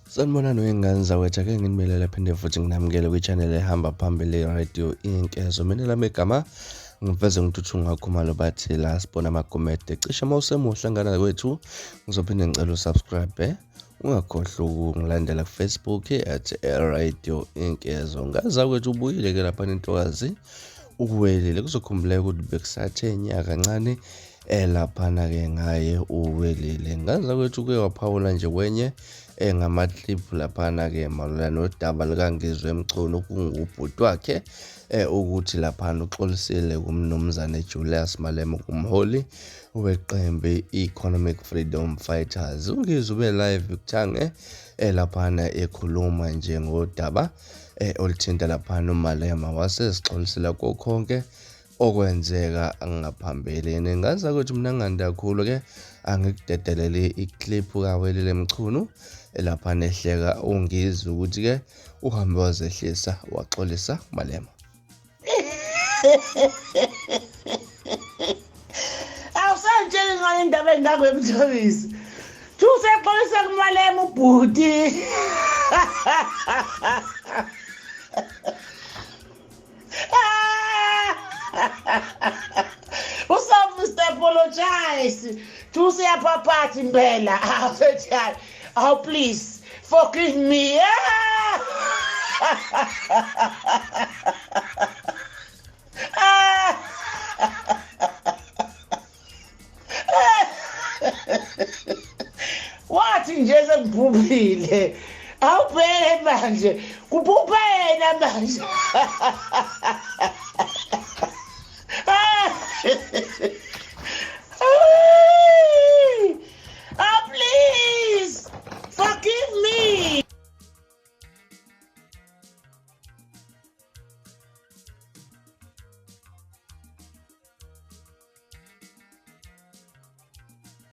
Sanibonani wengane zawethu, ake nginimelela phinde futhi nginamukele kwi-channel ehamba phambili radio Inkezo. Mina lami igama ngiveze ngithuthunga khumalo bathi la sibona amagomede cishe mawusemuhle ngana kwethu ngizophinde ngicela usubscribe ungakhohlwa ukungilandela ku-Facebook @radio Inkezo. Ngaza kwethu ubuyile ke lapha nentokazi ukuwelile kuzokhumbuleka ukuthi bekusathe nyaka kancane laphana ke ngaye uwelile. Ngaza kwethu kuye waphawula nje kwenye ngama-clip laphana ke malula nodaba likangizwe emchono kungubhuti wakhe ukuthi laphana uxolisile kumnumzane Julius Malema kumholi weqembu Economic Freedom Fighters. Ungizwe ube live kuthange laphana ekhuluma nje ngodaba oluthinta laphana uMalema wasesixolisela konke okwenzeka ngaphambilini. Ngaza ukuthi mina nganda kakhulu ke angikudedelele iclip kawelile mchunu laphana ehleka ungizwe ukuthi ke uhambe wazehlisa waxolisa Malema. Awusantsheli ngale ndaba engakwemthobisi. Usexolisa kuMalema ubhuti. Must apologize. Usiyaphapathi impela. Oh, please forgive me. Wathi nje sengibhubhile. Awubheke manje. Kubhubhena manje.